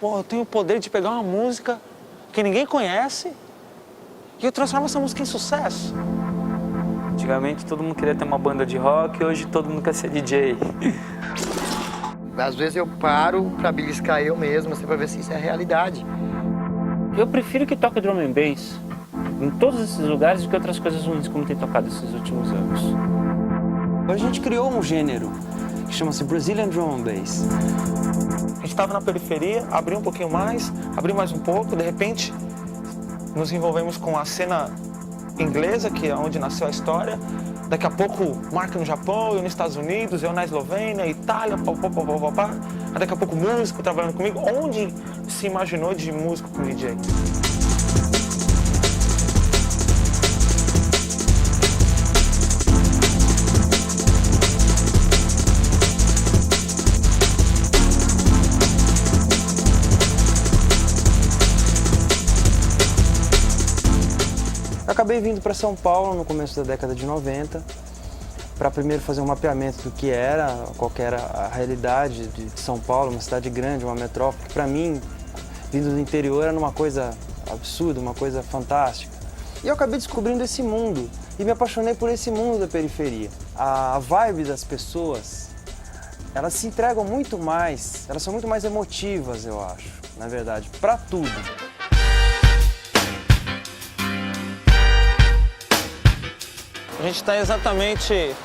pô, eu tenho o poder de pegar uma música que ninguém conhece e eu transformo essa música em sucesso. Antigamente todo mundo queria ter uma banda de rock, hoje todo mundo quer ser DJ. Às vezes eu paro pra beliscar eu mesmo, assim, pra ver se isso é realidade. Eu prefiro que toque drum and bass em todos esses lugares do que outras coisas ruins como tem tocado esses últimos anos. A gente criou um gênero que chama-se Brazilian Drum and Bass. A gente estava na periferia, abriu um pouquinho mais, abriu mais um pouco, de repente nos envolvemos com a cena inglesa, que é onde nasceu a história. Daqui a pouco marca no Japão, eu nos Estados Unidos, eu na Eslovênia, Itália, pá. Daqui a pouco músico trabalhando comigo. Onde se imaginou de músico com DJ? Eu acabei vindo para São Paulo no começo da década de 90, para primeiro fazer um mapeamento do que era, qual que era a realidade de São Paulo, uma cidade grande, uma metrópole, que para mim, vindo do interior, era uma coisa absurda, uma coisa fantástica. E eu acabei descobrindo esse mundo e me apaixonei por esse mundo da periferia. A vibe das pessoas, elas se entregam muito mais, elas são muito mais emotivas, eu acho, na verdade, para tudo. A gente está exatamente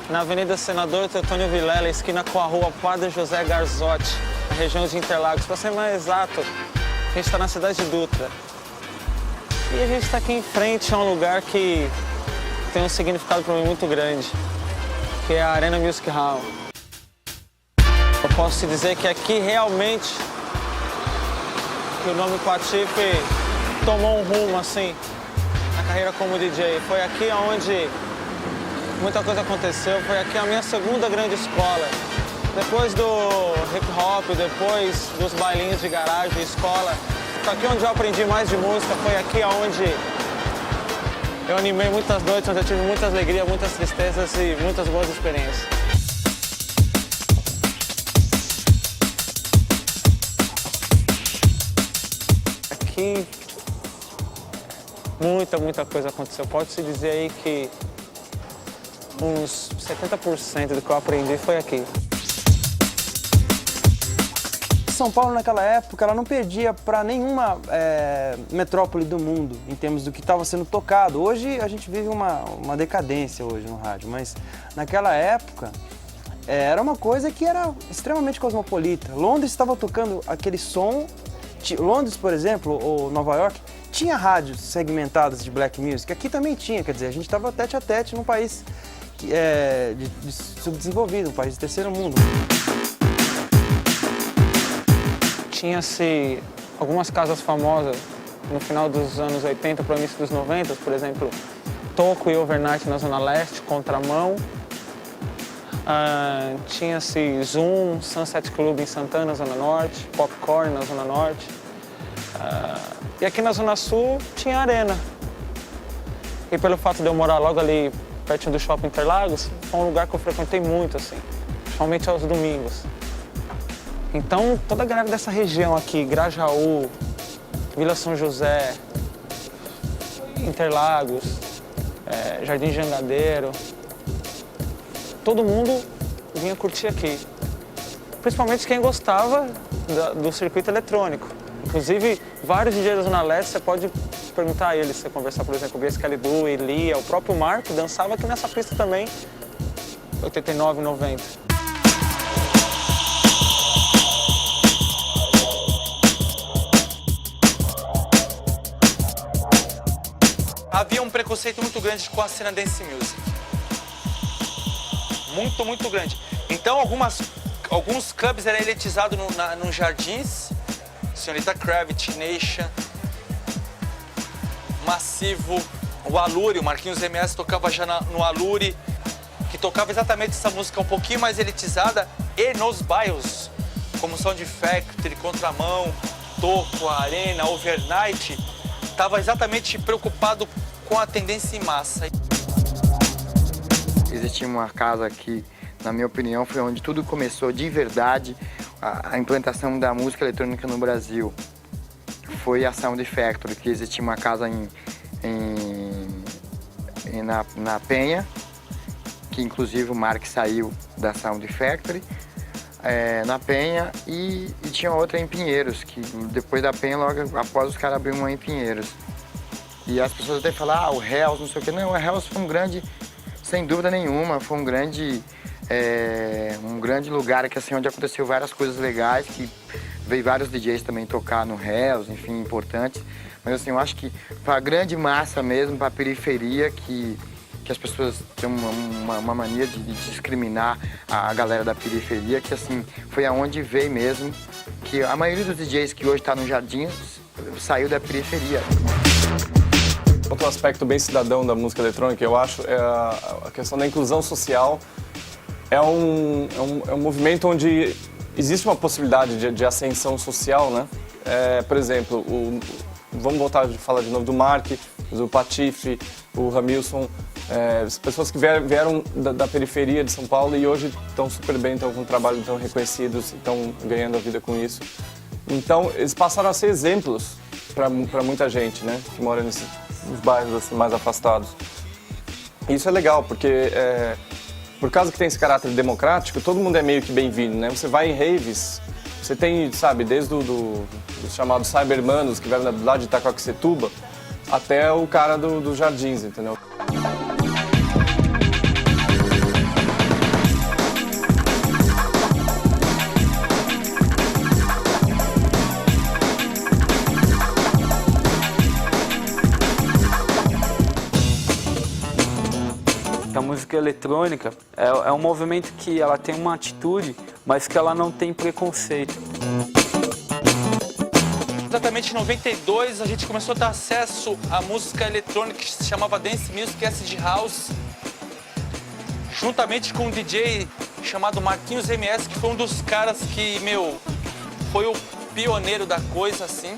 na Avenida Senador Teotônio Vilela, esquina com a rua Padre José Garzotti, na região de Interlagos. Para ser mais exato, a gente está na cidade de Dutra. E a gente está aqui em frente a um lugar que tem um significado para mim muito grande, que é a Arena Music Hall. Eu posso te dizer que aqui realmente que o nome Patife tomou um rumo assim, na carreira como DJ. Foi aqui onde muita coisa aconteceu, foi aqui a minha segunda grande escola. Depois do hip hop, depois dos bailinhos de garagem, escola, foi aqui onde eu aprendi mais de música, foi aqui onde eu animei muitas noites, onde eu tive muitas alegrias, muitas tristezas e muitas boas experiências. Aqui muita coisa aconteceu. Pode-se dizer aí que uns 70% do que eu aprendi foi aqui. São Paulo, naquela época, ela não perdia para nenhuma metrópole do mundo, em termos do que estava sendo tocado. Hoje, a gente vive uma decadência hoje no rádio, mas naquela época, era uma coisa que era extremamente cosmopolita. Londres estava tocando aquele som. Londres, por exemplo, ou Nova York, tinha rádios segmentadas de black music. Aqui também tinha, quer dizer, a gente estava tete a tete num país de subdesenvolvido, um país de terceiro mundo. Tinha-se algumas casas famosas no final dos anos 80 para o início dos 90, por exemplo, Toco e Overnight na Zona Leste, Contramão. Tinha-se Zoom, Sunset Club em Santana, Zona Norte, Popcorn na Zona Norte. E aqui na Zona Sul tinha Arena. E pelo fato de eu morar logo ali pertinho do Shopping Interlagos, foi um lugar que eu frequentei muito, assim, principalmente aos domingos. Então, toda a galera dessa região aqui, Grajaú, Vila São José, Interlagos, Jardim Jangadeiro, todo mundo vinha curtir aqui. Principalmente quem gostava do circuito eletrônico. Inclusive, vários DJs da Zona Leste, você pode perguntar a eles, você conversar, por exemplo, com o Grace Calidu, Elia, o próprio Marco dançava aqui nessa pista também, 89, 90. Havia um preconceito muito grande com a cena dance music. Muito grande. Então, alguns clubes eram elitizados nos jardins. Senhorita Kravitz, Nation, Massivo, o Alure, o Marquinhos MS tocava já no Alure, que tocava exatamente essa música um pouquinho mais elitizada, e nos bairros, como Sound Factory, Contramão, Toco, Arena, Overnight, estava exatamente preocupado com a tendência em massa. Existia uma casa que, na minha opinião, foi onde tudo começou de verdade, a implantação da música eletrônica no Brasil foi a Sound Factory, que existia uma casa na Penha, que inclusive o Mark saiu da Sound Factory, na Penha, e tinha outra em Pinheiros, que depois da Penha, logo após os caras abriram uma em Pinheiros. E as pessoas até falam, o Hells, não sei o quê. Não, o Hells foi um grande, sem dúvida nenhuma, foi um grande lugar que, assim, onde aconteceu várias coisas legais, que veio vários DJs também tocar no Hells, enfim, importantes. Mas assim, eu acho que para a grande massa mesmo, para a periferia, que as pessoas têm uma mania de discriminar a galera da periferia, que assim, foi aonde veio mesmo, que a maioria dos DJs que hoje está no Jardim saiu da periferia. Outro aspecto bem cidadão da música eletrônica, eu acho, é a questão da inclusão social. É um movimento onde existe uma possibilidade de ascensão social, né? Por exemplo, vamos voltar a falar de novo do Mark, do Patife, o Ramilson, pessoas que vieram da periferia de São Paulo e hoje estão super bem, estão com um trabalho, estão reconhecidos, estão ganhando a vida com isso. Então, eles passaram a ser exemplos para muita gente, né? Que mora nos bairros assim, mais afastados. E isso é legal, porque por causa que tem esse caráter democrático, todo mundo é meio que bem-vindo, né? Você vai em raves, você tem, sabe, desde os chamados cybermanos, que vai lá de Itacoaquecetuba, até o cara dos Jardins, entendeu? A música eletrônica é um movimento que ela tem uma atitude, mas que ela não tem preconceito. Exatamente em 92 a gente começou a ter acesso à música eletrônica que se chamava Dance Music Acid House, juntamente com um DJ chamado Marquinhos MS, que foi um dos caras que, foi o pioneiro da coisa, assim.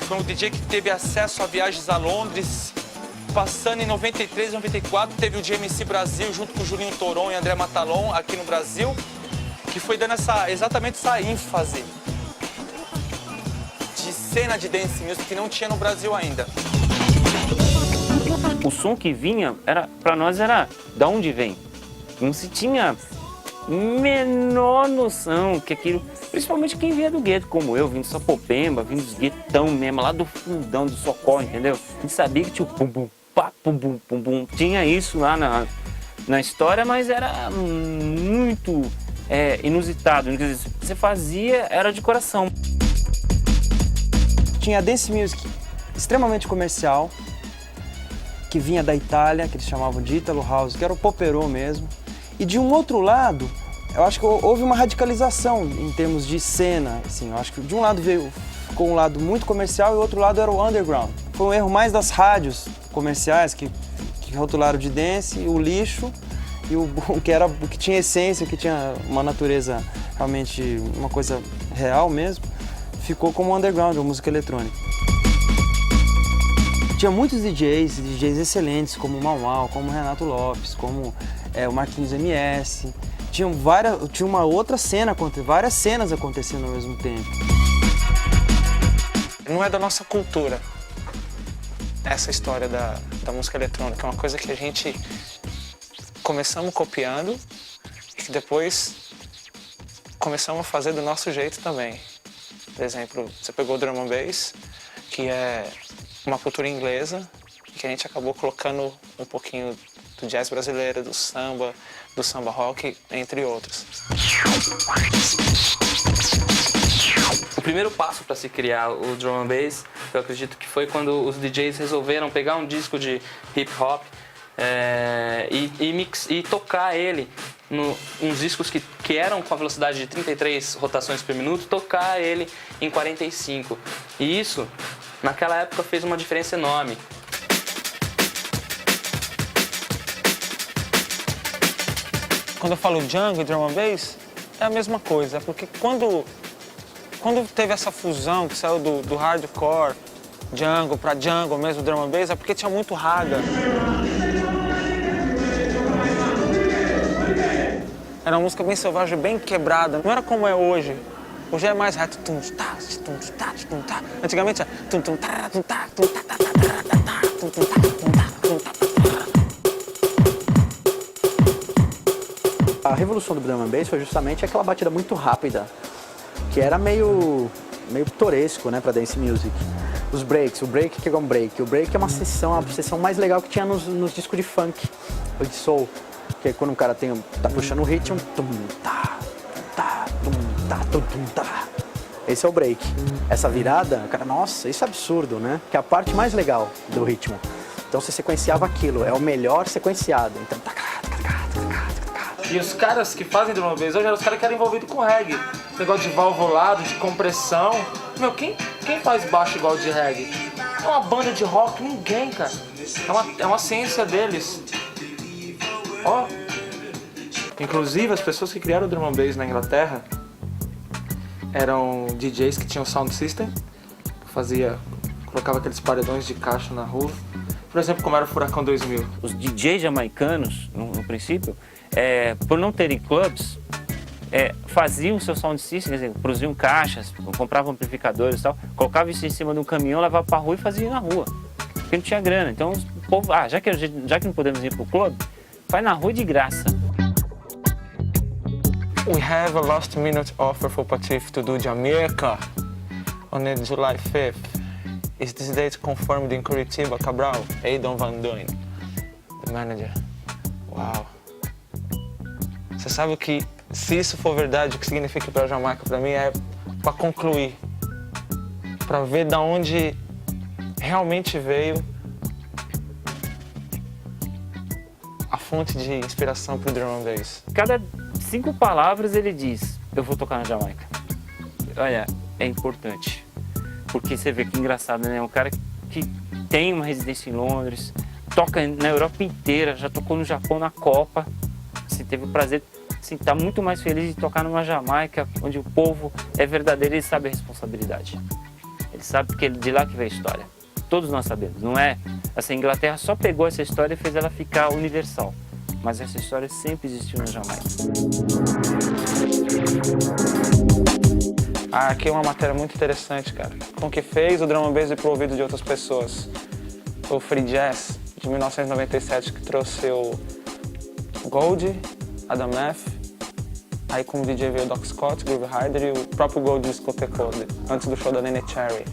Foi um DJ que teve acesso a viagens a Londres. Passando em 93, 94, teve o GMC Brasil junto com o Julinho Toron e André Matalon aqui no Brasil, que foi dando exatamente essa ênfase de cena de dance music que não tinha no Brasil ainda. O som que vinha, para nós era da onde vem. Não se tinha menor noção que aquilo, principalmente quem vinha do gueto, como eu, vindo de Sapopemba, vindo dos guetão mesmo, lá do fundão do Socorro, entendeu? A gente sabia que tinha o pum-bum, pá, pum-bum, pum-bum. Tinha isso lá na história, mas era muito inusitado. Quer dizer, você fazia, era de coração. Tinha dance music extremamente comercial, que vinha da Itália, que eles chamavam de Italo House, que era o poperô mesmo. E de um outro lado, eu acho que houve uma radicalização em termos de cena, assim. Eu acho que de um lado ficou um lado muito comercial e o outro lado era o underground. Foi um erro mais das rádios comerciais que rotularam de dance, o lixo e o que tinha essência, o que tinha uma natureza realmente, uma coisa real mesmo, ficou como underground, a música eletrônica. Tinha muitos DJs excelentes, como o Mau Mau, como o Renato Lopes, como o Marquinhos MS. Tinha uma outra cena, várias cenas acontecendo ao mesmo tempo. Não é da nossa cultura essa história da música eletrônica. É uma coisa que a gente começamos copiando e que depois começamos a fazer do nosso jeito também. Por exemplo, você pegou o drum and bass, que é uma cultura inglesa, que a gente acabou colocando um pouquinho do jazz brasileiro, do samba rock, entre outros. O primeiro passo para se criar o drum and bass, eu acredito que foi quando os DJs resolveram pegar um disco de hip hop e tocar ele uns discos que eram com a velocidade de 33 rotações por minuto, tocar ele em 45. E isso, naquela época, fez uma diferença enorme. Quando eu falo Django e drum and bass, é a mesma coisa, porque quando teve essa fusão que saiu do hardcore, Django para Django mesmo, drum and bass, é porque tinha muito raga. Era uma música bem selvagem, bem quebrada. Não era como é hoje. Hoje é mais reto. Antigamente era... A revolução do drum and bass foi justamente aquela batida muito rápida, que era meio pitoresco, né, pra dance music. Os breaks, o break, que é um break? O break é uma sessão, a sessão mais legal que tinha nos discos de funk, ou de soul. Que é quando um cara tá puxando o ritmo, esse é o break. Essa virada, cara, nossa, isso é absurdo, né? Que é a parte mais legal do ritmo. Então você sequenciava aquilo, é o melhor sequenciado. Então, E os caras que fazem drum and bass hoje eram os caras que eram envolvidos com reggae. Negócio de valvulado, de compressão. Meu, quem faz baixo igual de reggae? É uma banda de rock? Ninguém, cara. É uma ciência deles. Ó. Inclusive, as pessoas que criaram o drum and bass na Inglaterra eram DJs que tinham sound system, que colocava aqueles paredões de caixa na rua. Por exemplo, como era o Furacão 2000. Os DJs jamaicanos, no princípio, por não terem clubs, faziam o seu sound system, quer dizer, produziam caixas, compravam amplificadores e tal, colocavam isso em cima de um caminhão, levavam pra rua e faziam na rua. Porque não tinha grana. Então o povo, já que não podemos ir pro clube, faz na rua de graça. We have a last minute offer for Patife to do Jamaica on July 5th. Is this date confirmed in Curitiba, Cabral? Aidan Van Duyn, the manager. Uau. Você sabe que, se isso for verdade, o que significa para a Jamaica, para mim, é para concluir. Para ver da onde realmente veio a fonte de inspiração para o drum and bass. Cada 5 palavras ele diz, eu vou tocar na Jamaica. Olha, é importante. Porque você vê que engraçado, né? Um cara que tem uma residência em Londres, toca na Europa inteira, já tocou no Japão na Copa. Assim, teve o prazer, assim, tá muito mais feliz de tocar numa Jamaica, onde o povo é verdadeiro e ele sabe a responsabilidade. Ele sabe porque de lá que veio a história. Todos nós sabemos, não é? Assim, a Inglaterra só pegou essa história e fez ela ficar universal. Mas essa história sempre existiu na Jamaica. Aqui é uma matéria muito interessante, cara. Com o que fez o drum and bass ir pro ouvido de outras pessoas. O Free Jazz, de 1997, que trouxe o Gold, Adam F. Aí como DJ veio o Doc Scott, Groove Rider e o próprio Gold discotecou antes do show da Nene Cherry.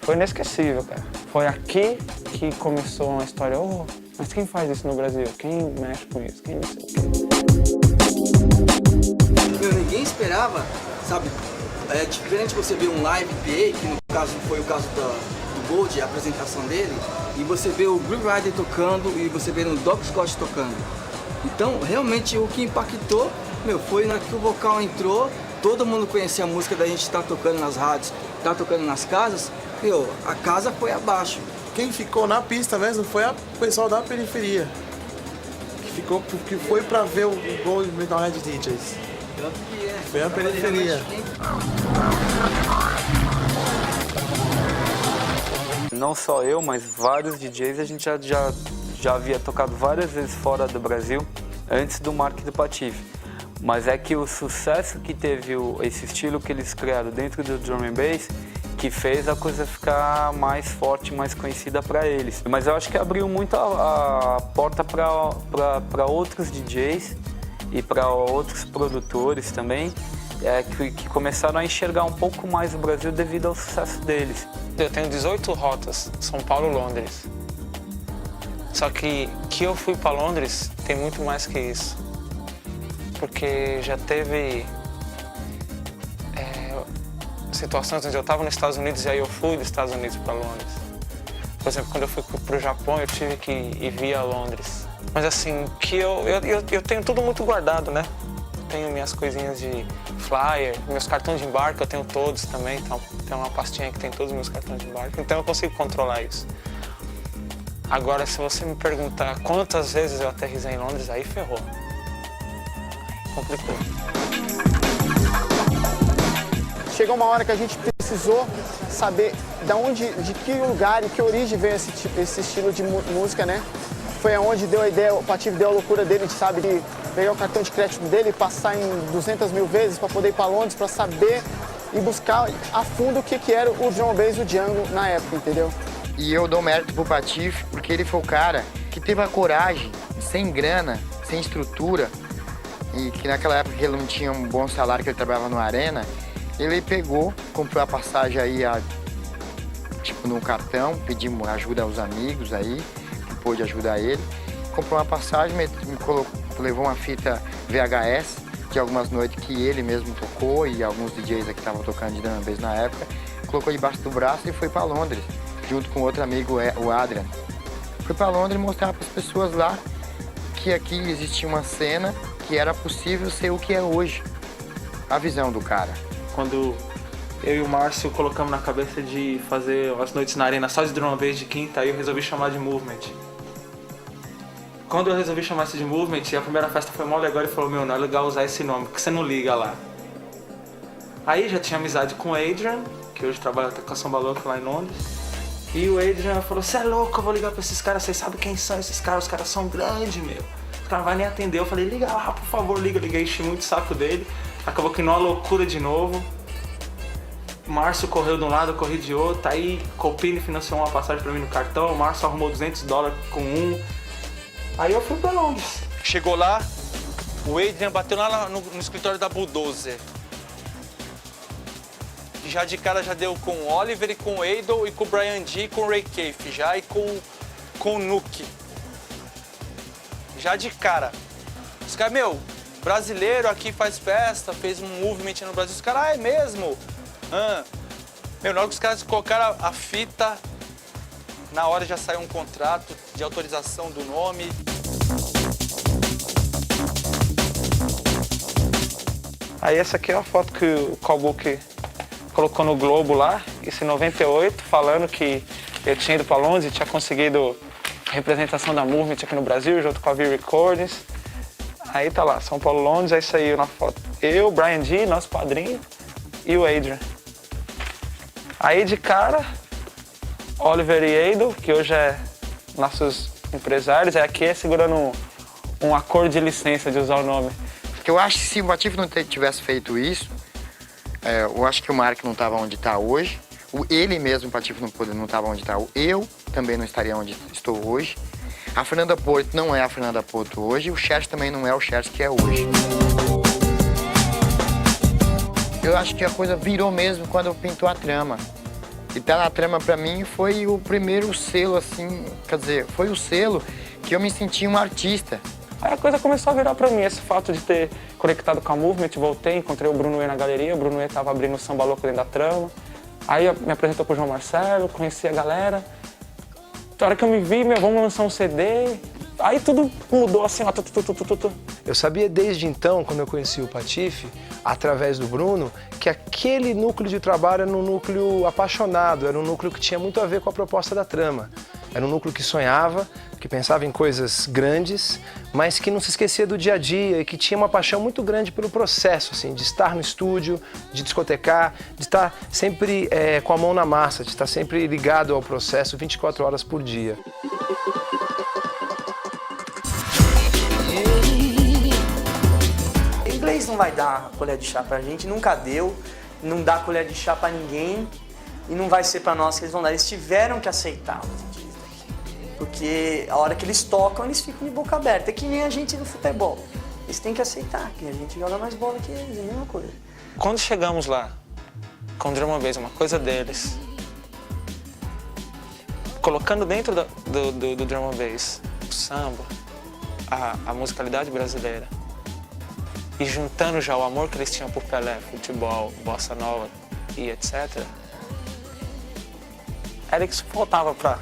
Foi inesquecível, cara. Foi aqui que começou uma história. Oh, mas quem faz isso no Brasil? Quem mexe com isso? Quem não sei o quê? Meu, ninguém esperava, sabe? É diferente você ver um live PA, que no caso foi o caso do Gold, a apresentação dele, e você vê o Groove Rider tocando e você vê o Doc Scott tocando. Então, realmente, o que impactou, meu, foi na que o vocal entrou, todo mundo conhecia a música da gente estar tocando nas rádios, estar tocando nas casas, meu, a casa foi abaixo. Quem ficou na pista mesmo foi o pessoal da periferia, que foi pra ver o Gold Metalhead DJs. Foi a periferia. Não só eu, mas vários DJs a gente já havia tocado várias vezes fora do Brasil antes do Mark do Patife. Mas é que o sucesso que teve esse estilo que eles criaram dentro do drum and bass que fez a coisa ficar mais forte, mais conhecida para eles. Mas eu acho que abriu muito a porta para outros DJs e para outros produtores também, que começaram a enxergar um pouco mais o Brasil devido ao sucesso deles. Eu tenho 18 rotas, São Paulo, Londres. Só que eu fui para Londres tem muito mais que isso. Porque já teve situações onde eu estava nos Estados Unidos e aí eu fui dos Estados Unidos para Londres. Por exemplo, quando eu fui para o Japão, eu tive que ir via Londres. Mas assim, que eu tenho tudo muito guardado, né? Tenho minhas coisinhas de flyer, meus cartões de embarque, eu tenho todos também. Então, tem uma pastinha que tem todos os meus cartões de embarque. Então eu consigo controlar isso. Agora, se você me perguntar quantas vezes eu aterrissei em Londres, aí ferrou. Complicou. Chegou uma hora que a gente precisou saber de que lugar e que origem veio esse estilo de música, né? foi onde deu a ideia, o Patife deu a loucura dele, sabe, de pegar o cartão de crédito dele e passar em 200 mil vezes para poder ir para Londres, para saber e buscar a fundo o que era o drum and bass, o Django na época, entendeu? E eu dou mérito pro Patife porque ele foi o cara que teve a coragem, sem grana, sem estrutura, e que naquela época ele não tinha um bom salário, que ele trabalhava no Arena, ele pegou, comprou a passagem aí, tipo, no cartão, pedimos ajuda aos amigos aí, que pôde ajudar ele, comprou uma passagem, levou uma fita VHS de algumas noites que ele mesmo tocou e alguns DJs aqui estavam tocando de drum and bass na época, colocou debaixo do braço e foi para Londres, junto com outro amigo, o Adrian. Foi para Londres mostrar para as pessoas lá que aqui existia uma cena que era possível ser o que é hoje. A visão do cara. Quando eu e o Márcio colocamos na cabeça de fazer as noites na Arena só de drum and bass de quinta, aí eu resolvi chamar de Movement. Quando eu resolvi chamar isso de Movement, a primeira festa foi mó legal, ele falou, meu, não é legal usar esse nome, porque você não liga lá. Aí já tinha amizade com o Adrian, que hoje trabalha com a Samba Louca lá em Londres. E o Adrian falou, você é louco, eu vou ligar pra esses caras, vocês sabem quem são esses caras, os caras são grandes, meu. O cara não vai nem atender, eu falei, liga lá, por favor, liga, liguei, enchi muito o saco dele. Acabou que não, loucura de novo. Márcio correu de um lado, eu corri de outro, aí Copini financiou uma passagem pra mim no cartão, o Márcio arrumou $200 com um. Aí eu fui pra Londres. Chegou lá, o Adrian bateu lá no escritório da Bulldozer. Já de cara já deu com o Oliver e com o Eido e com o Brian D e com o Ray Cafe já e com o Nuke. Já de cara. Os caras, meu, brasileiro aqui faz festa, fez um movement no Brasil. Os caras, é mesmo? Meu, na hora que os caras colocaram a fita, na hora já saiu um contrato de autorização do nome. Aí essa aqui é a foto que o Callbook colocou no Globo lá, isso em 98, falando que eu tinha ido para Londres e tinha conseguido representação da Movement aqui no Brasil, junto com a V-Recordings. Aí tá lá, São Paulo, Londres, aí saiu na foto eu, Brian D, nosso padrinho, e o Adrian. Aí de cara, Oliver e Eido, que hoje é nossos empresários, aqui é segurando um acordo de licença de usar o nome. Eu acho que se o Patife não tivesse feito isso, eu acho que o Mark não estava onde está hoje, ele mesmo, o Patife, não estava onde está, eu também não estaria onde estou hoje, a Fernanda Porto não é a Fernanda Porto hoje, o Xerxes também não é o Xerxes que é hoje. Eu acho que a coisa virou mesmo quando pintou a trama. E tá na trama pra mim foi o primeiro selo, assim, quer dizer, foi o selo que eu me senti um artista. Aí a coisa começou a virar pra mim, esse fato de ter conectado com a Movement, voltei, encontrei o Bruno E na galeria, o Bruno E tava abrindo o Samba Louco dentro da trama. Aí me apresentou pro João Marcelo, conheci a galera. Na hora que eu me vi, vamos lançar um CD. Aí tudo mudou assim, ó. Eu sabia desde então, quando eu conheci o Patife, através do Bruno, que aquele núcleo de trabalho era um núcleo apaixonado, era um núcleo que tinha muito a ver com a proposta da trama. Era um núcleo que sonhava, que pensava em coisas grandes, mas que não se esquecia do dia a dia e que tinha uma paixão muito grande pelo processo, assim, de estar no estúdio, de discotecar, de estar sempre com a mão na massa, de estar sempre ligado ao processo 24 horas por dia. Inglês não vai dar colher de chá pra gente, nunca deu, não dá colher de chá pra ninguém e não vai ser pra nós que eles vão dar. Eles tiveram que aceitar, porque a hora que eles tocam, eles ficam de boca aberta. É que nem a gente no futebol. Eles têm que aceitar que a gente joga mais bola que eles, é a mesma coisa. Quando chegamos lá, com o Drum and Bass, uma coisa deles, colocando dentro do Drum and Bass o samba, a musicalidade brasileira, e juntando já o amor que eles tinham por Pelé, futebol, bossa nova e etc., era que isso faltava pra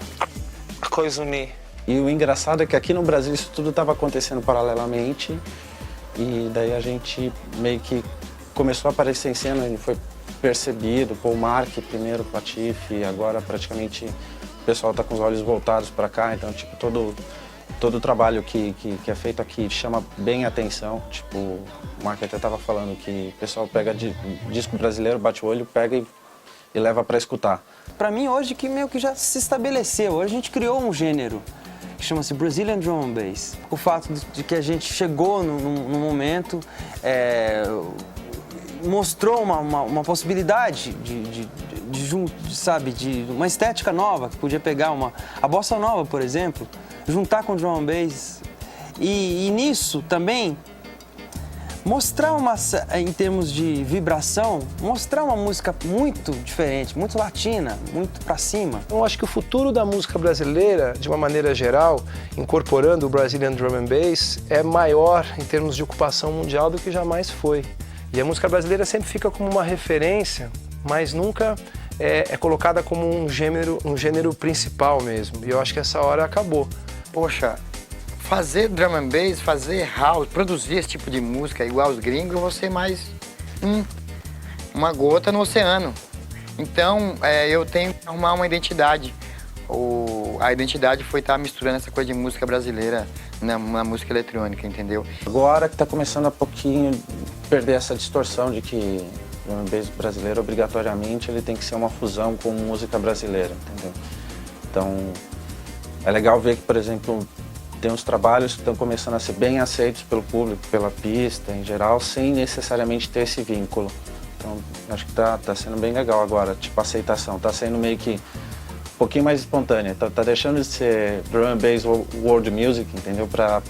a coisa unir. E o engraçado é que aqui no Brasil isso tudo estava acontecendo paralelamente e daí a gente meio que começou a aparecer em cena e foi percebido, pô, o Mark primeiro, o Patife, agora praticamente o pessoal está com os olhos voltados para cá, então tipo todo o trabalho que é feito aqui chama bem a atenção, tipo, o Mark até estava falando que o pessoal pega disco brasileiro, bate o olho, pega e leva para escutar. Pra mim hoje que meio que já se estabeleceu, hoje a gente criou um gênero. que chama-se Brazilian Drum and Bass. O fato de que a gente chegou no momento, mostrou uma possibilidade de uma estética nova, que podia pegar a bossa nova, por exemplo, juntar com o drum and bass e nisso também mostrar em termos de vibração, mostrar uma música muito diferente, muito latina, muito pra cima. Eu acho que o futuro da música brasileira, de uma maneira geral, incorporando o Brazilian Drum and Bass, é maior em termos de ocupação mundial do que jamais foi. E a música brasileira sempre fica como uma referência, mas nunca é colocada como um gênero principal mesmo. E eu acho que essa hora acabou. Poxa, fazer drum and bass, fazer house, produzir esse tipo de música igual os gringos, você mais uma gota no oceano. Então, eu tenho que arrumar uma identidade. A identidade foi estar misturando essa coisa de música brasileira na música eletrônica, entendeu? Agora que está começando a pouquinho perder essa distorção de que o drum and bass brasileiro, obrigatoriamente, ele tem que ser uma fusão com música brasileira, entendeu? Então, é legal ver que, por exemplo, tem uns trabalhos que estão começando a ser bem aceitos pelo público, pela pista em geral, sem necessariamente ter esse vínculo. Então, acho que tá sendo bem legal agora, tipo, a aceitação. Tá sendo meio que um pouquinho mais espontânea. Tá deixando de ser drum and bass world music, entendeu? Pra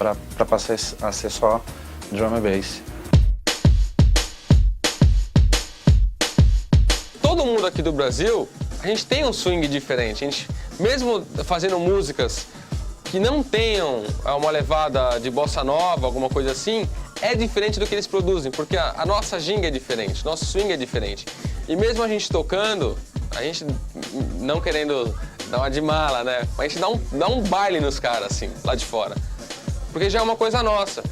passar a ser só drum and bass. Todo mundo aqui do Brasil, a gente tem um swing diferente. A gente, mesmo fazendo músicas que não tenham uma levada de bossa nova, alguma coisa assim, é diferente do que eles produzem, porque a nossa ginga é diferente, nosso swing é diferente. E mesmo a gente tocando, a gente não querendo dar uma de mala, né? Mas a gente dá um baile nos caras, assim, lá de fora. Porque já é uma coisa nossa.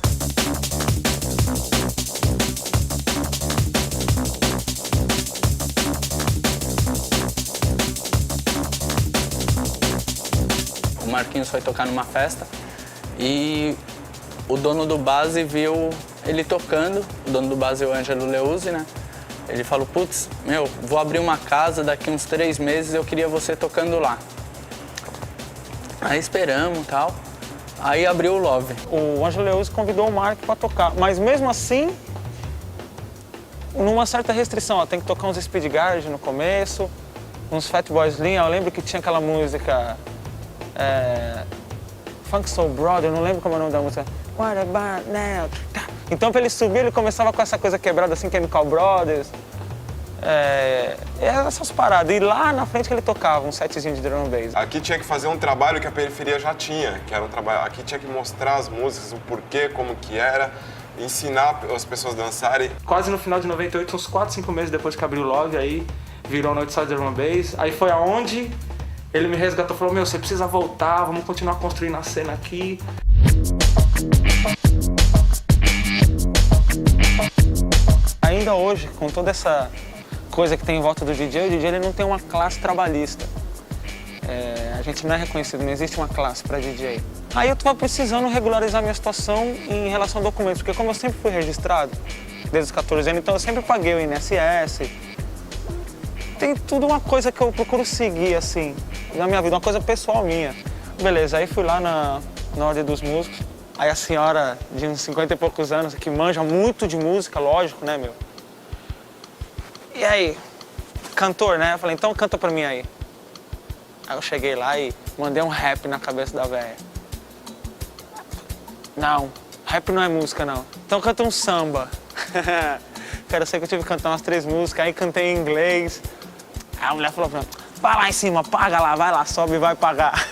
O Marquinhos foi tocar numa festa e o dono do base viu ele tocando, o dono do base é o Ângelo Leuzzi, né? Ele falou, putz, vou abrir uma casa daqui uns 3 meses, eu queria você tocando lá. Aí esperamos e tal, aí abriu o Love. O Ângelo Leuzzi convidou o Mark para tocar, mas mesmo assim, numa certa restrição, tem que tocar uns Speed Guard no começo, uns Fatboy Slim, eu lembro que tinha aquela música... Funk Soul Brother, eu não lembro como é o nome da música. What about now? Então, pra ele subir, ele começava com essa coisa quebrada assim, Chemical Brothers. Essas paradas. E lá na frente que ele tocava um setzinho de drum and bass. Aqui tinha que fazer um trabalho que a periferia já tinha, que era um trabalho. Aqui tinha que mostrar as músicas, o porquê, como que era, ensinar as pessoas a dançarem. Quase no final de 98, uns 4, 5 meses depois que abriu o Love, aí virou Northside Drum and Bass. Aí foi aonde ele me resgatou e falou, você precisa voltar, vamos continuar construindo a cena aqui. Ainda hoje, com toda essa coisa que tem em volta do DJ, o DJ ele não tem uma classe trabalhista. A gente não é reconhecido, não existe uma classe para DJ. Aí eu estava precisando regularizar minha situação em relação a documentos, porque como eu sempre fui registrado, desde os 14 anos, então eu sempre paguei o INSS. Tem tudo uma coisa que eu procuro seguir, assim, na minha vida, uma coisa pessoal minha. Beleza, aí fui lá na Ordem dos Músicos, aí a senhora de uns 50 e poucos anos, que manja muito de música, lógico, né, meu? E aí, cantor, né? Eu falei, então canta pra mim aí. Aí eu cheguei lá e mandei um rap na cabeça da velha. Não, rap não é música, não. Então canta um samba. Cara, eu sei que eu tive que cantar umas 3 músicas, aí cantei em inglês. Aí a mulher falou pra mim, vai lá em cima, paga lá, vai lá, sobe e vai pagar.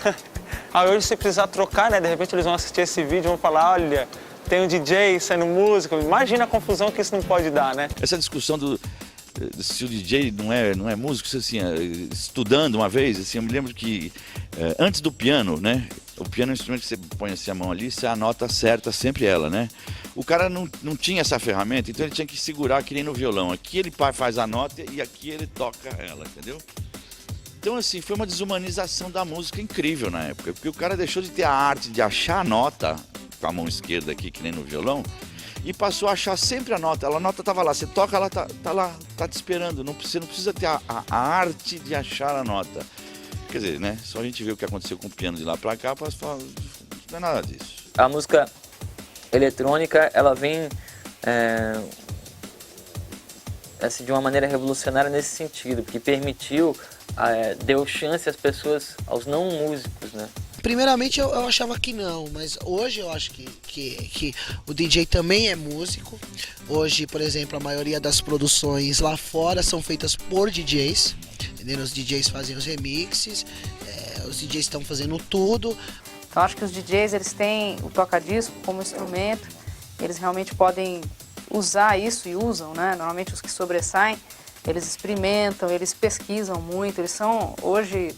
Aí hoje, se precisar trocar, né, de repente eles vão assistir esse vídeo e vão falar, olha, tem um DJ sendo músico. Imagina a confusão que isso não pode dar, né? Essa discussão se o DJ não é músico, assim, estudando uma vez, assim, eu me lembro que antes do piano, né? O piano é um instrumento que você põe assim a mão ali, você anota certa sempre ela, né? O cara não tinha essa ferramenta, então ele tinha que segurar que nem no violão. Aqui ele faz a nota e aqui ele toca ela, entendeu? Então, assim, foi uma desumanização da música incrível na época, porque o cara deixou de ter a arte de achar a nota com a mão esquerda aqui, que nem no violão, e passou a achar sempre a nota. A nota estava lá, você toca, ela tá lá, tá te esperando. Você não precisa ter a arte de achar a nota. Quer dizer, né? Só a gente vê o que aconteceu com o piano de lá pra cá, para não é nada disso. A música eletrônica, ela vem assim, de uma maneira revolucionária nesse sentido, porque permitiu, deu chance às pessoas, aos não músicos, né? Primeiramente eu achava que não, mas hoje eu acho que o DJ também é músico. Hoje, por exemplo, a maioria das produções lá fora são feitas por DJs, entendeu? Os DJs fazem os remixes, os DJs estão fazendo tudo. Então acho que os DJs, eles têm o toca-disco como instrumento, eles realmente podem usar isso e usam, né? Normalmente os que sobressaem, eles experimentam, eles pesquisam muito, eles são hoje...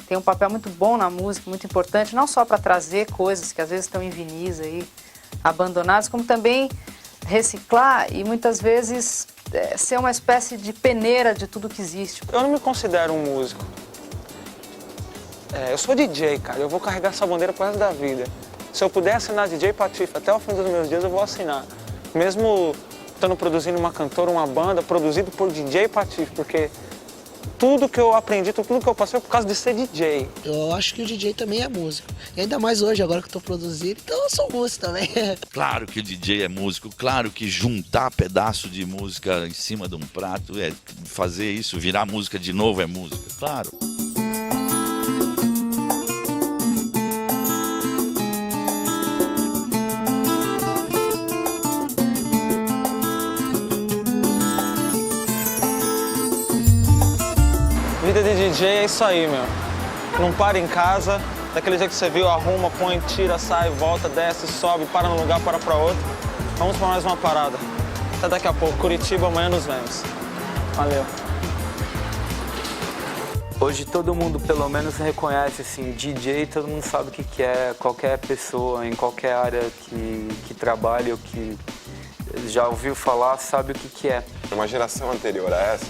tem um papel muito bom na música, muito importante, não só para trazer coisas que às vezes estão em vinis aí, abandonadas, como também reciclar e muitas vezes ser uma espécie de peneira de tudo que existe. Eu não me considero um músico. Eu sou DJ, cara, eu vou carregar essa bandeira pro resto da vida. Se eu puder assinar DJ Patife até o fim dos meus dias, eu vou assinar. Mesmo estando produzindo uma cantora, uma banda, produzido por DJ Patife, porque... tudo que eu aprendi, tudo que eu passei é por causa de ser DJ. Eu acho que o DJ também é músico. E ainda mais hoje, agora que eu tô produzindo, então eu sou músico também. Claro que o DJ é músico, claro que juntar pedaço de música em cima de um prato, fazer isso, virar música de novo é música, claro. Vida de DJ é isso aí, meu. Não para em casa, daquele jeito que você viu, arruma, põe, tira, sai, volta, desce, sobe, para num lugar, para outro. Vamos para mais uma parada. Até daqui a pouco. Curitiba, amanhã nos vemos. Valeu. Hoje todo mundo pelo menos reconhece, assim, DJ, todo mundo sabe o que é, qualquer pessoa em qualquer área que trabalhe ou que já ouviu falar sabe o que é. Uma geração anterior a essa,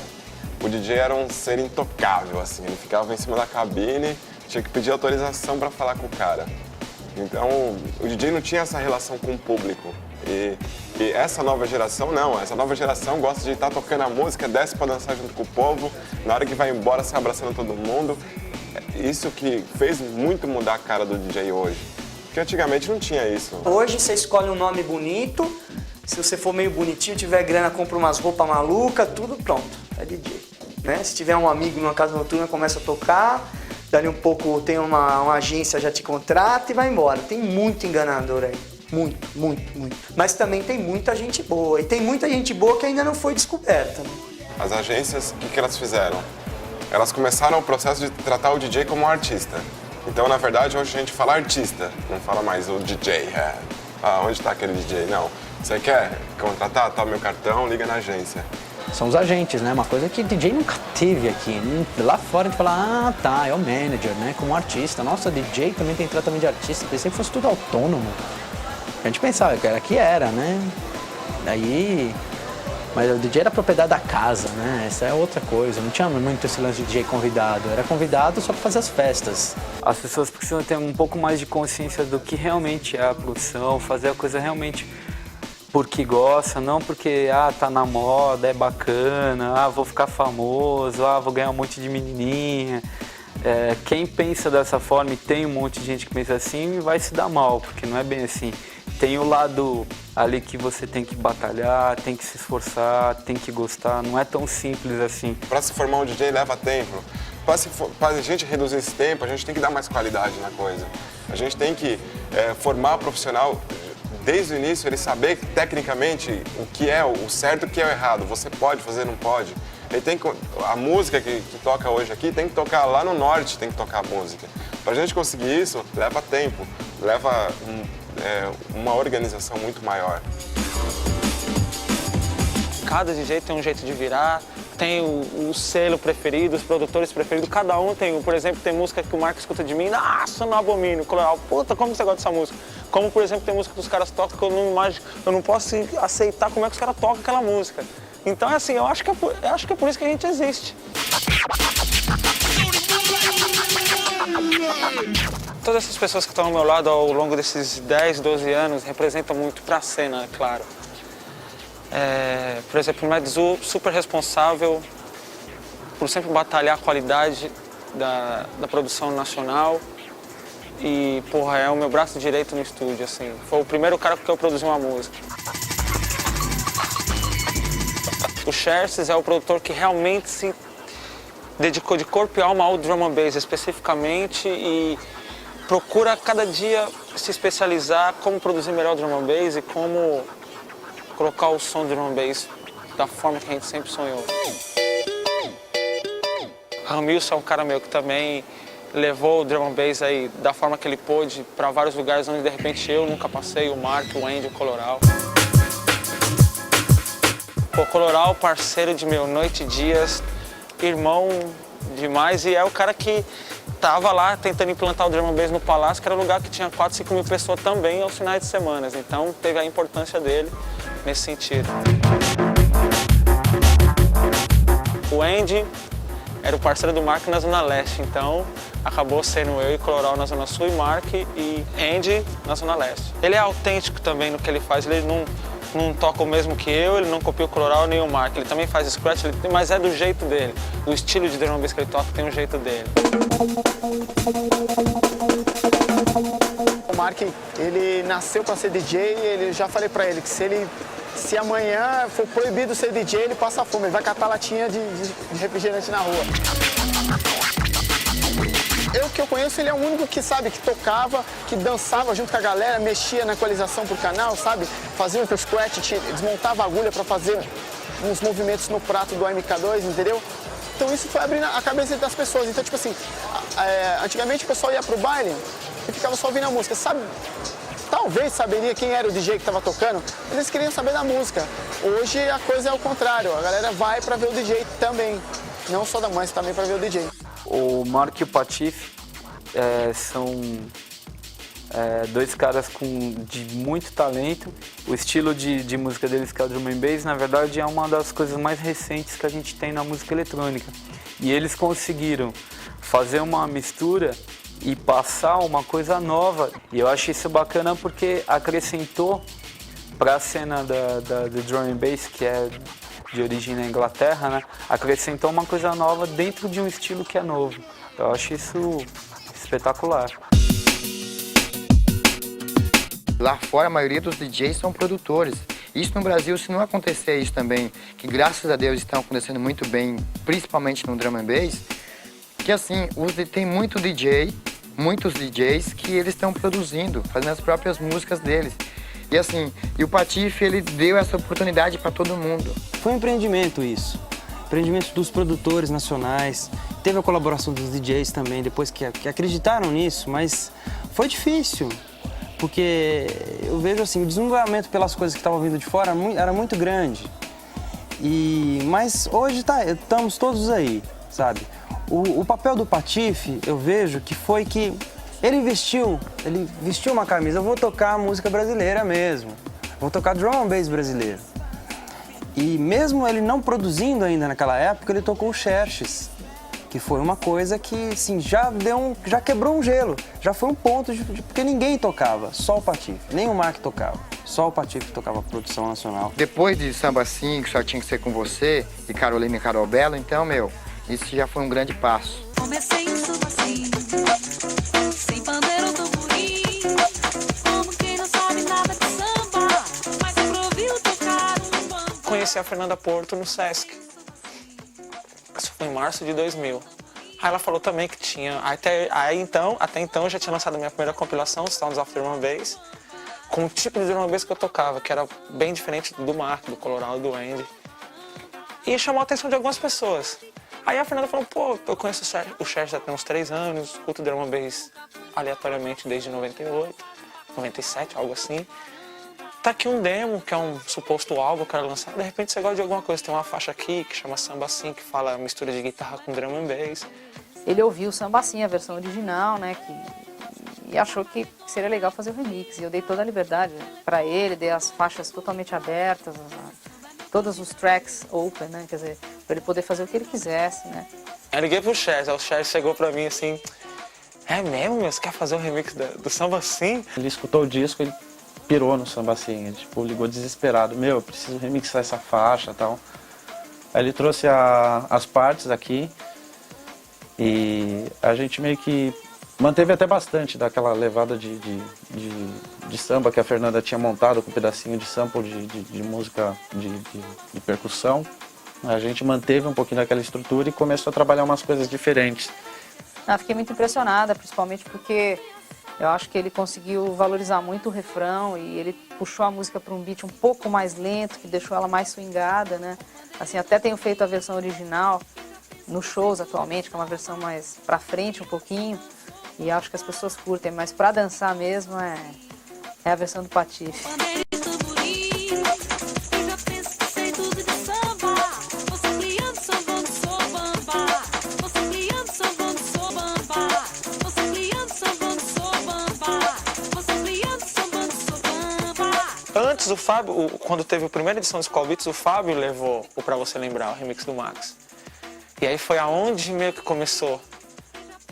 o DJ era um ser intocável, assim, ele ficava em cima da cabine, tinha que pedir autorização para falar com o cara. Então, o DJ não tinha essa relação com o público. E essa nova geração, não. Essa nova geração gosta de estar tocando a música, desce para dançar junto com o povo, na hora que vai embora, se abraçando todo mundo. Isso que fez muito mudar a cara do DJ hoje. Porque antigamente não tinha isso. Hoje você escolhe um nome bonito, se você for meio bonitinho, tiver grana, compra umas roupas malucas, tudo pronto, é DJ. Né? Se tiver um amigo numa casa noturna, começa a tocar, dali um pouco tem uma agência, já te contrata e vai embora. Tem muito enganador aí. Muito, muito, muito. Mas também tem muita gente boa. E tem muita gente boa que ainda não foi descoberta. Né? As agências, o que elas fizeram? Elas começaram o processo de tratar o DJ como um artista. Então, na verdade, hoje a gente fala artista, não fala mais o DJ. Onde está aquele DJ? Não. Você quer contratar? Toma meu cartão, liga na agência. São os agentes, né? Uma coisa que DJ nunca teve aqui. Lá fora a gente fala, tá, é o manager, né? Como artista. Nossa, DJ também tem tratamento de artista. Pensei que fosse tudo autônomo. A gente pensava que era, né? Daí... Mas o DJ era propriedade da casa, né? Essa é outra coisa. Não tinha muito esse lance de DJ convidado. Era convidado só para fazer as festas. As pessoas precisam ter um pouco mais de consciência do que realmente é a produção, fazer a coisa realmente porque gosta, não porque, tá na moda, é bacana, vou ficar famoso, vou ganhar um monte de menininha. Quem pensa dessa forma e tem um monte de gente que pensa assim, vai se dar mal, porque não é bem assim. Tem o lado ali que você tem que batalhar, tem que se esforçar, tem que gostar, não é tão simples assim. Para se formar um DJ leva tempo. Para a gente reduzir esse tempo, a gente tem que dar mais qualidade na coisa. A gente tem que formar o profissional desde o início, ele saber tecnicamente o que é o certo e o que é o errado. Você pode fazer, não pode. Ele tem que, a música que toca hoje aqui tem que tocar lá no norte, tem que tocar a música. Para a gente conseguir isso, leva tempo, leva uma organização muito maior. Cada DJ tem um jeito de virar, tem o selo preferido, os produtores preferidos, cada um tem. Por exemplo, tem música que o Marco escuta de mim, nossa, eu não abomino. Puta, como você gosta dessa música? Como, por exemplo, tem música que os caras tocam que eu não posso aceitar como é que os caras tocam aquela música. Então, assim, eu acho que é por isso que a gente existe. Todas essas pessoas que estão ao meu lado ao longo desses 10, 12 anos representam muito para a cena, é claro. Por exemplo, o Medzu, super responsável por sempre batalhar a qualidade da produção nacional. e, porra, é o meu braço direito no estúdio, assim. Foi o primeiro cara com que eu produzi uma música. O Xerxes é o produtor que realmente se dedicou de corpo e alma ao drum and bass especificamente e procura cada dia se especializar como produzir melhor o drum and bass e como colocar o som do drum and bass da forma que a gente sempre sonhou. Ramilson é um cara meu que também levou o drum and bass aí da forma que ele pôde para vários lugares onde de repente eu nunca passei, o Mark, o Andy, o Coloral. O Coloral, parceiro de meu noite e dias, irmão demais, e é o cara que tava lá tentando implantar o drum and bass no Palácio, que era um lugar que tinha 4, 5 mil pessoas também aos finais de semana. Então teve a importância dele nesse sentido. O Andy era o parceiro do Mark na Zona Leste, então acabou sendo eu e Coloral na Zona Sul e Mark e Andy na Zona Leste. Ele é autêntico também no que ele faz, ele não toca o mesmo que eu, ele não copia o Coloral nem o Mark, ele também faz scratch, mas é do jeito dele. O estilo de drum and bass que ele toca tem um jeito dele. O Mark, ele nasceu para ser DJ, ele já falei para ele que se amanhã for proibido ser DJ, ele passa fome, ele vai catar latinha de refrigerante na rua. Eu que eu conheço, ele é o único que, sabe, que tocava, que dançava junto com a galera, mexia na equalização pro canal, sabe? Fazia um scratch, desmontava a agulha para fazer uns movimentos no prato do MK2, entendeu? Então isso foi abrindo a cabeça das pessoas. Então, tipo assim, antigamente o pessoal ia pro baile e ficava só ouvindo a música, sabe? Talvez saberia quem era o DJ que estava tocando, mas eles queriam saber da música. Hoje a coisa é o contrário, a galera vai para ver o DJ também. Não só da mãe, também para ver o DJ. O Mark e o Patife são dois caras de muito talento. O estilo de música deles, que é o drum and bass, na verdade é uma das coisas mais recentes que a gente tem na música eletrônica. E eles conseguiram fazer uma mistura e passar uma coisa nova. E eu acho isso bacana porque acrescentou para a cena do drum and bass, que é de origem na Inglaterra, né? Acrescentou uma coisa nova dentro de um estilo que é novo. Eu acho isso espetacular. Lá fora, a maioria dos DJs são produtores. Isso no Brasil, se não acontecer isso também, que graças a Deus estão acontecendo muito bem, principalmente no drum and bass, que assim, tem muitos DJs que eles estão produzindo, fazendo as próprias músicas deles. E assim, o Patife, ele deu essa oportunidade para todo mundo. Foi um empreendimento isso. Empreendimento dos produtores nacionais. Teve a colaboração dos DJs também, depois que acreditaram nisso, mas foi difícil. Porque eu vejo assim, o desenvolvimento pelas coisas que estavam vindo de fora era muito grande. Mas hoje estamos todos aí, sabe? O papel do Patife, eu vejo que foi que ele vestiu uma camisa, eu vou tocar música brasileira mesmo, vou tocar drum and bass brasileiro. E mesmo ele não produzindo ainda naquela época, ele tocou o Xerxes, que foi uma coisa que assim, já quebrou um gelo, já foi um ponto porque ninguém tocava, só o Patife, nem o Mark tocava, só o Patife tocava a produção nacional. Depois de Samba Assim, que só tinha que ser com você, e Carolina e Carol Belo, então, isso já foi um grande passo. Comecei em Samba Assim, sem pandeiro, tamborim, como quem não sabe nada de samba, mas sempre ouviu tocar um bambu. Conheci a Fernanda Porto no Sesc. Isso foi em março de 2000. Aí ela falou também que tinha... Até então eu já tinha lançado a minha primeira compilação, Sounds of Drum and Bass, com o tipo de drum and bass que eu tocava, que era bem diferente do Mark, do Coloral, do Andy. E chamou a atenção de algumas pessoas. Aí a Fernanda falou, pô, eu conheço o Xerxes há uns 3 anos, escuto drum and bass aleatoriamente desde 98, 97, algo assim. Tá aqui um demo, que é um suposto álbum que eu quero lançar. De repente você gosta de alguma coisa, tem uma faixa aqui que chama Samba Assim, que fala mistura de guitarra com drum and bass. Ele ouviu o Samba Assim, a versão original, né, e achou que seria legal fazer o remix. E eu dei toda a liberdade para ele, dei as faixas totalmente abertas, todos os tracks open, né, quer dizer, para ele poder fazer o que ele quisesse, né. Eu liguei pro Xerxes, o Xerxes chegou pra mim assim, é mesmo, meu? Você quer fazer o remix do Samba Assim? Ele escutou o disco, ele pirou no Samba Assim, ele ligou desesperado, eu preciso remixar essa faixa e tal. Aí ele trouxe as partes aqui e a gente meio que Manteve até bastante daquela levada de samba que a Fernanda tinha montado com um pedacinho de sample de música de percussão. A gente manteve um pouquinho daquela estrutura e começou a trabalhar umas coisas diferentes. Fiquei muito impressionada, principalmente porque eu acho que ele conseguiu valorizar muito o refrão e ele puxou a música para um beat um pouco mais lento, que deixou ela mais swingada, né? Assim, até tenho feito a versão original nos shows atualmente, que é uma versão mais pra frente um pouquinho, e acho que as pessoas curtem, mas pra dançar mesmo é a versão do Patife. Antes o Fábio, quando teve a primeira edição do Skull Beats, o Fábio levou o Pra Você Lembrar, o remix do Max. E aí foi aonde meio que começou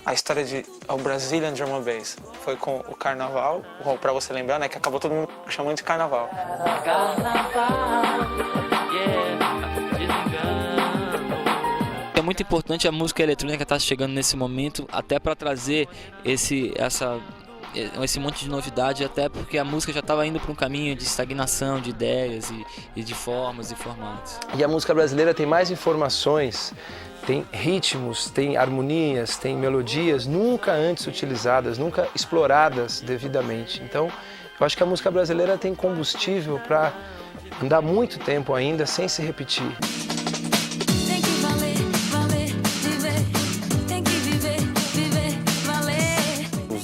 a história de o Brazilian Drum and Bass. Foi com o Carnaval, o Pra Você Lembrar, né, que acabou todo mundo chamando de Carnaval. É muito importante a música eletrônica estar chegando nesse momento, até para trazer esse monte de novidade, até porque a música já estava indo para um caminho de estagnação de ideias e de formas e formatos. E a música brasileira tem mais informações, tem ritmos, tem harmonias, tem melodias nunca antes utilizadas, nunca exploradas devidamente. Então, eu acho que a música brasileira tem combustível para andar muito tempo ainda sem se repetir.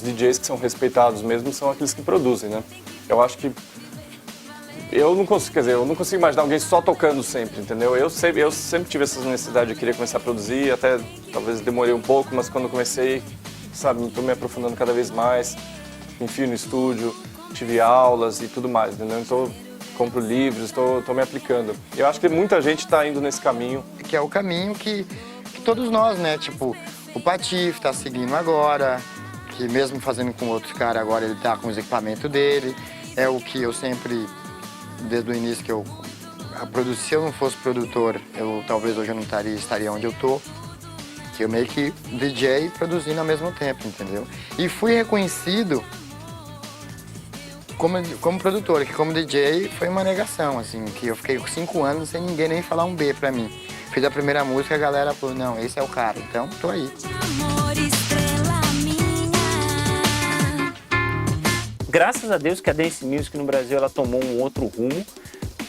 DJs que são respeitados mesmo são aqueles que produzem, né? Eu acho que eu não consigo imaginar alguém só tocando sempre, entendeu? Eu sempre tive essa necessidade de querer começar a produzir, até talvez demorei um pouco, mas quando comecei, sabe, estou me aprofundando cada vez mais, enfio no estúdio, tive aulas e tudo mais, entendeu? Então, compro livros, estou me aplicando. Eu acho que muita gente está indo nesse caminho. Que é o caminho que todos nós, né? Tipo, o Patife está seguindo agora, que mesmo fazendo com outros caras, agora ele tá com os equipamentos dele. É o que eu sempre, desde o início que se eu não fosse produtor, talvez hoje eu não estaria onde eu tô. Que eu meio que DJ produzindo ao mesmo tempo, entendeu? E fui reconhecido como produtor, que como DJ foi uma negação, assim, que eu fiquei 5 anos sem ninguém nem falar um B pra mim. Fiz a primeira música, a galera falou, não, esse é o cara, então tô aí. Graças a Deus que a Dance Music no Brasil ela tomou um outro rumo,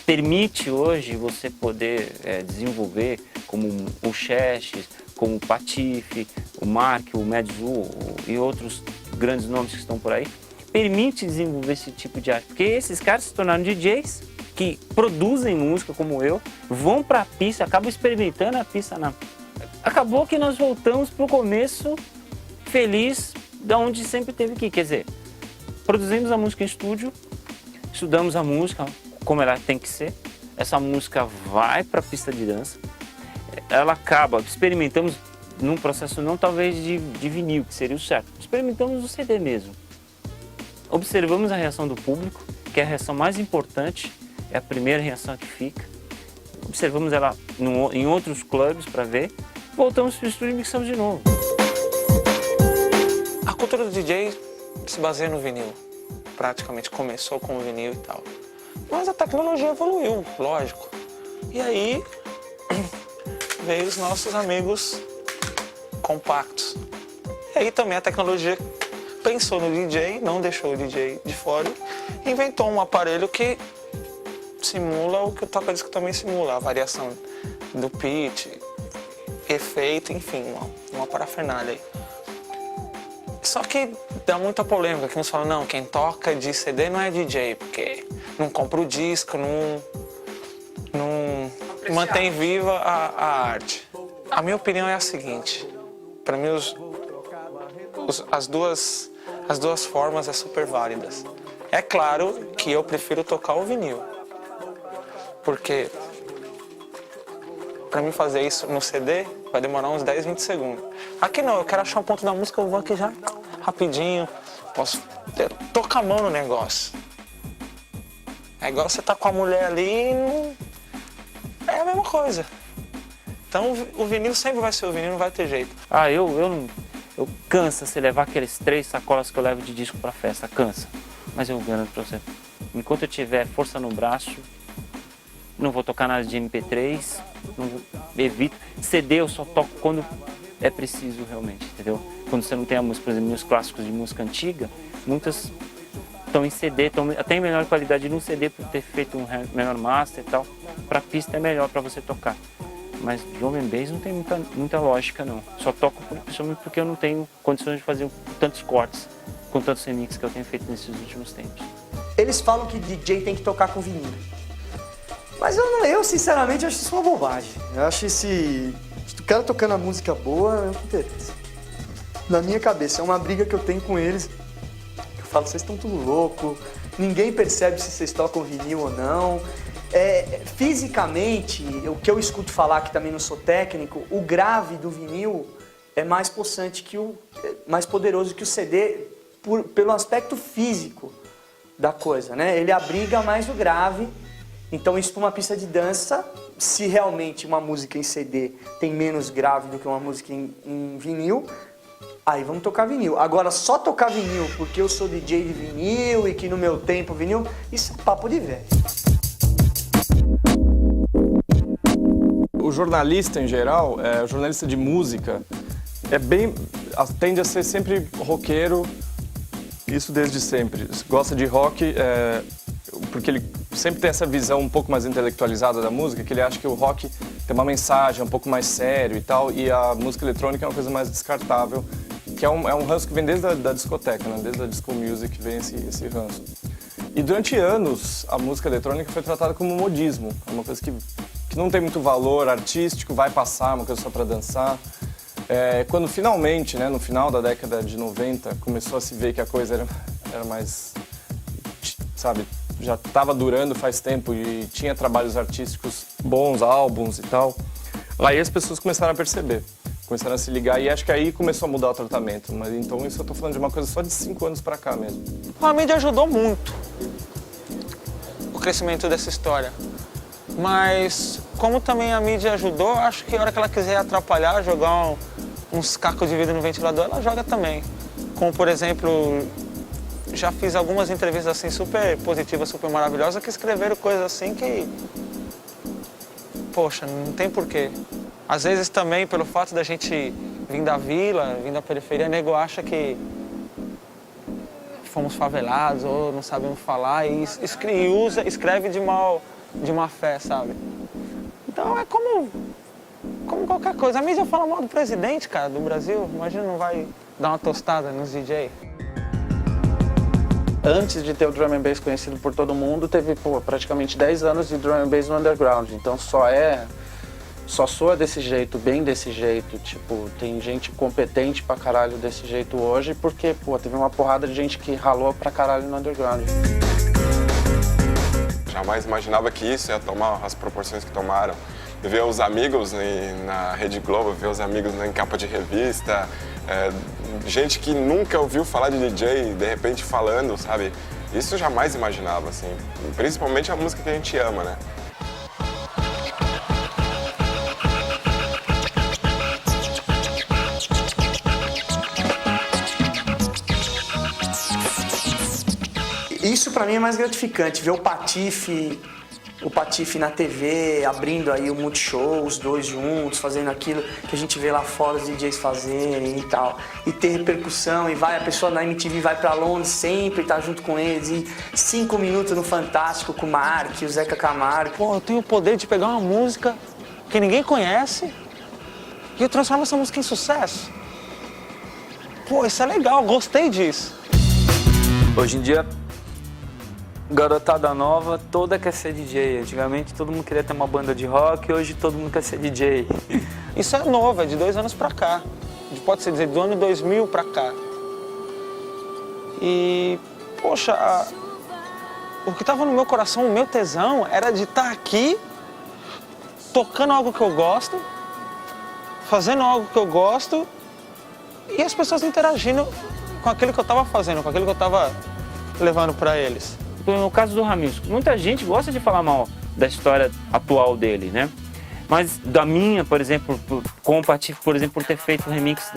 permite hoje você poder desenvolver como o Chess, como o Patife, o Mark, o Medzu e outros grandes nomes que estão por aí, permite desenvolver esse tipo de arte, porque esses caras se tornaram DJs que produzem música como eu, vão para a pista, acabam experimentando a pista. Acabou que nós voltamos para o começo feliz, da onde sempre teve que ir, quer dizer, produzimos a música em estúdio, estudamos a música como ela tem que ser, essa música vai para a pista de dança, ela acaba, experimentamos num processo não talvez de vinil, que seria o certo, experimentamos o CD mesmo, observamos a reação do público, que é a reação mais importante, é a primeira reação que fica, observamos ela em outros clubes para ver, voltamos para o estúdio e mixamos de novo. A cultura do DJ se baseia no vinil. Praticamente começou com o vinil e tal. Mas a tecnologia evoluiu, lógico. E aí veio os nossos amigos compactos. E aí também a tecnologia pensou no DJ, não deixou o DJ de fora, e inventou um aparelho que simula o que o toca-disco também simula, a variação do pitch, efeito, enfim, uma parafernália aí. Só que dá muita polêmica, que uns falam, não, quem toca de CD não é DJ, porque não compra o disco, não mantém viva a arte. A minha opinião é a seguinte, para mim as duas formas são super válidas. É claro que eu prefiro tocar o vinil, porque para mim fazer isso no CD vai demorar uns 10, 20 segundos. Aqui não, eu quero achar um ponto da música, eu vou aqui já rapidinho, posso tocar a mão no negócio. É igual você tá com a mulher ali, é a mesma coisa. Então o vinil sempre vai ser o vinil, não vai ter jeito. Eu Cansa você levar aqueles 3 sacolas que eu levo de disco pra festa, cansa. Mas eu garanto pra você, enquanto eu tiver força no braço, não vou tocar nada de MP3, evito. CD eu só toco quando é preciso realmente, entendeu? Quando você não tem a música, por exemplo, meus clássicos de música antiga, muitas estão em CD, estão até em melhor qualidade no CD por ter feito um menor master e tal. Pra pista é melhor pra você tocar. Mas drum and bass não tem muita lógica não. Só toco principalmente porque eu não tenho condições de fazer tantos cortes com tantos remixes que eu tenho feito nesses últimos tempos. Eles falam que DJ tem que tocar com vinil. Mas eu sinceramente acho isso uma bobagem. Eu acho o cara tocando a música boa, é o que interessa. Na minha cabeça, é uma briga que eu tenho com eles. Eu falo, vocês estão tudo louco, ninguém percebe se vocês tocam vinil ou não. Fisicamente, o que eu escuto falar, que também não sou técnico, o grave do vinil é mais possante mais poderoso que o CD pelo aspecto físico da coisa, né? Ele abriga mais o grave. Então isso para uma pista de dança, se realmente uma música em CD tem menos grave do que uma música em vinil, aí vamos tocar vinil. Agora só tocar vinil porque eu sou DJ de vinil e que no meu tempo vinil, isso é papo de velho. O jornalista em geral, o jornalista de música, tende a ser sempre roqueiro, isso desde sempre. Gosta de rock porque ele sempre tem essa visão um pouco mais intelectualizada da música, que ele acha que o rock tem uma mensagem um pouco mais sério e tal, e a música eletrônica é uma coisa mais descartável, que é um ranço que vem desde a discoteca, né? Desde a disco music vem esse ranço. E durante anos a música eletrônica foi tratada como modismo, é uma coisa que não tem muito valor artístico, vai passar, uma coisa só para dançar. Quando finalmente, né, no final da década de 90, começou a se ver que a coisa era mais, sabe, já estava durando faz tempo e tinha trabalhos artísticos bons, álbuns e tal, aí as pessoas começaram a perceber, começaram a se ligar e acho que aí começou a mudar o tratamento. Mas então isso eu tô falando de uma coisa só de 5 anos para cá mesmo. A mídia ajudou muito o crescimento dessa história. Mas, como também a mídia ajudou, acho que a hora que ela quiser atrapalhar, jogar uns cacos de vidro no ventilador, ela joga também. Como, por exemplo, já fiz algumas entrevistas assim super positivas, super maravilhosas, que escreveram coisas assim que... Poxa, não tem porquê. Às vezes também, pelo fato da gente vir da vila, vir da periferia, nego acha que fomos favelados ou não sabemos falar e escreve de má fé, sabe? Então é como qualquer coisa. A mídia fala mal do presidente, cara, do Brasil. Imagina, não vai dar uma tostada nos DJ. Antes de ter o drum and bass conhecido por todo mundo, teve praticamente 10 anos de drum and bass no underground. Então só soa desse jeito, bem desse jeito. Tipo, tem gente competente pra caralho desse jeito hoje, porque, teve uma porrada de gente que ralou pra caralho no underground. Jamais imaginava que isso ia tomar as proporções que tomaram. Ver os amigos na Rede Globo, ver os amigos em capa de revista, gente que nunca ouviu falar de DJ, de repente falando, sabe? Isso eu jamais imaginava, assim. Principalmente a música que a gente ama, né? Isso pra mim é mais gratificante, ver o Patife na TV, abrindo aí o Multishow, os dois juntos, fazendo aquilo que a gente vê lá fora os DJs fazerem e tal. E ter repercussão, e a pessoa na MTV vai pra Londres sempre, tá junto com eles, e 5 minutos no Fantástico com o Mark, o Zeca Camargo. Pô, eu tenho o poder de pegar uma música que ninguém conhece e eu transformo essa música em sucesso. Pô, isso é legal, gostei disso. Hoje em dia, garotada nova, toda quer ser DJ. Antigamente todo mundo queria ter uma banda de rock, hoje todo mundo quer ser DJ. Isso é novo, é de 2 anos pra cá. Pode-se dizer, do ano 2000 pra cá. E, poxa, o que tava no meu coração, o meu tesão, era de estar aqui, tocando algo que eu gosto, fazendo algo que eu gosto, e as pessoas interagindo com aquilo que eu tava fazendo, com aquilo que eu tava levando pra eles. No caso do Ramilson, muita gente gosta de falar mal da história atual dele, né? Mas da minha, por exemplo, com o Patife, por exemplo, por ter feito o remix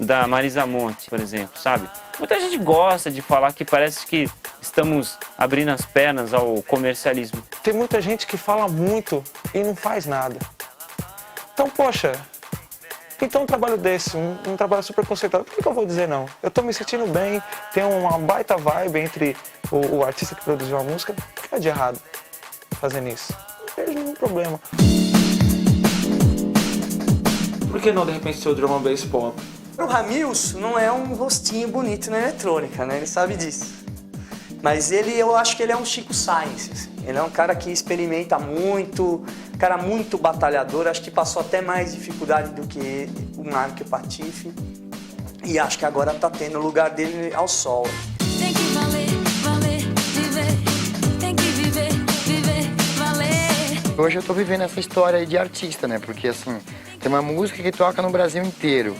da Marisa Monte, por exemplo, sabe? Muita gente gosta de falar que parece que estamos abrindo as pernas ao comercialismo. Tem muita gente que fala muito e não faz nada. Então, poxa, então um trabalho desse, um trabalho super conceituado, por que eu vou dizer não? Eu tô me sentindo bem, tem uma baita vibe entre o artista que produziu a música, o que é de errado fazendo isso? Não vejo nenhum problema. Por que não, de repente, ser o drum and bass pop? O Ramils não é um rostinho bonito na eletrônica, né? Ele sabe disso. Mas eu acho que ele é um Chico Science, assim. Ele é um cara que experimenta muito, um cara muito batalhador, acho que passou até mais dificuldade do que o Mark e o Patife. E acho que agora tá tendo o lugar dele ao sol. Tem que valer, valer, viver. Tem que viver, viver, valer. Hoje eu tô vivendo essa história aí de artista, né? Porque assim, tem uma música que toca no Brasil inteiro.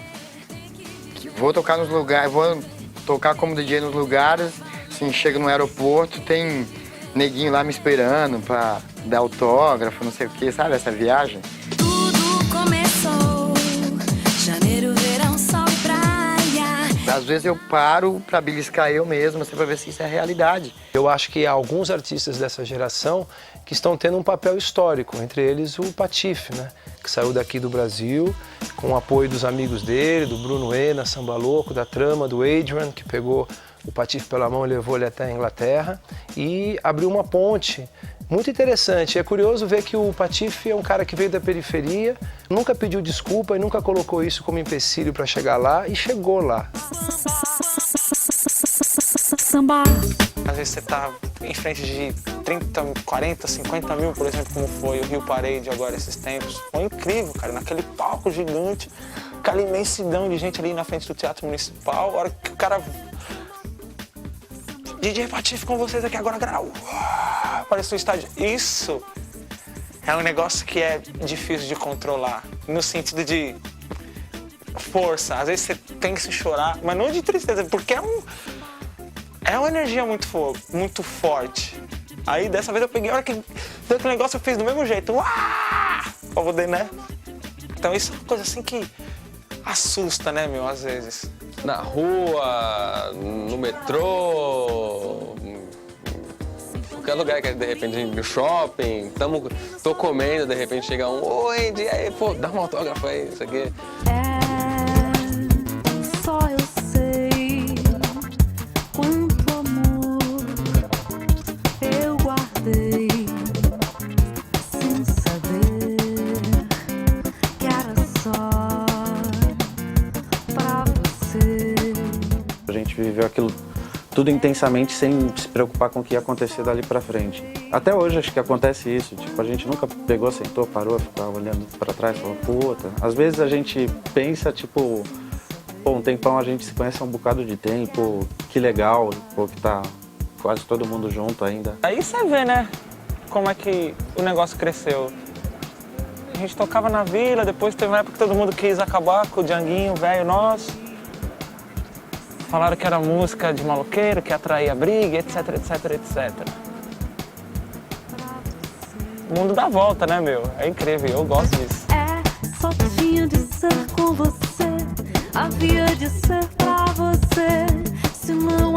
Vou tocar nos lugares, vou tocar como DJ nos lugares, assim, chego no aeroporto, tem neguinho lá me esperando pra dar autógrafo, não sei o que, sabe? Essa viagem. Tudo começou, janeiro, verão, sol e praia. Às vezes eu paro pra beliscar eu mesmo, assim, pra ver se isso é realidade. Eu acho que há alguns artistas dessa geração que estão tendo um papel histórico, entre eles o Patife, né? Que saiu daqui do Brasil, com o apoio dos amigos dele, do Bruno Ena, Samba Louco, da Trama, do Adrian, que pegou o Patife pela mão e levou ele até a Inglaterra, e abriu uma ponte muito interessante. É curioso ver que o Patife é um cara que veio da periferia, nunca pediu desculpa e nunca colocou isso como empecilho para chegar lá, e chegou lá. Samba. Às vezes você tá em frente de 30, 40, 50 mil, por exemplo, como foi o Rio Parade agora esses tempos. Foi incrível, cara, naquele palco gigante, aquela imensidão de gente ali na frente do Teatro Municipal, a hora que o cara... DJ Patife com vocês aqui agora, galera. Parece um estádio. Isso é um negócio que é difícil de controlar, no sentido de força. Às vezes você tem que se chorar, mas não de tristeza, porque é uma energia muito forte. Aí dessa vez eu peguei, a hora que deu aquele negócio eu fiz do mesmo jeito. Pra poder, né? Então isso é uma coisa assim que assusta, né, meu, às vezes. Na rua, no metrô, qualquer lugar que de repente no shopping, tô comendo, de repente chega um, oi, e aí, pô, dá um autógrafo aí, isso aqui. Só eu sei quanto amor eu guardei sem saber que era só pra você. A gente viveu aquilo tudo intensamente sem se preocupar com o que ia acontecer dali pra frente. Até hoje acho que acontece isso, tipo, a gente nunca pegou, sentou, parou, ficava olhando pra trás, falou, puta. Às vezes a gente pensa, tipo, pô, um tempão a gente se conhece há um bocado de tempo, que legal, pô, que tá quase todo mundo junto ainda. Aí você vê, né, como é que o negócio cresceu. A gente tocava na vila, depois teve uma época que todo mundo quis acabar com o Djanguinho, velho nosso. Falaram que era música de maloqueiro, que atraía briga, etc, etc, etc. O mundo dá volta, né, meu? É incrível, eu gosto disso. Só tinha de ser com você, havia de ser pra você, se não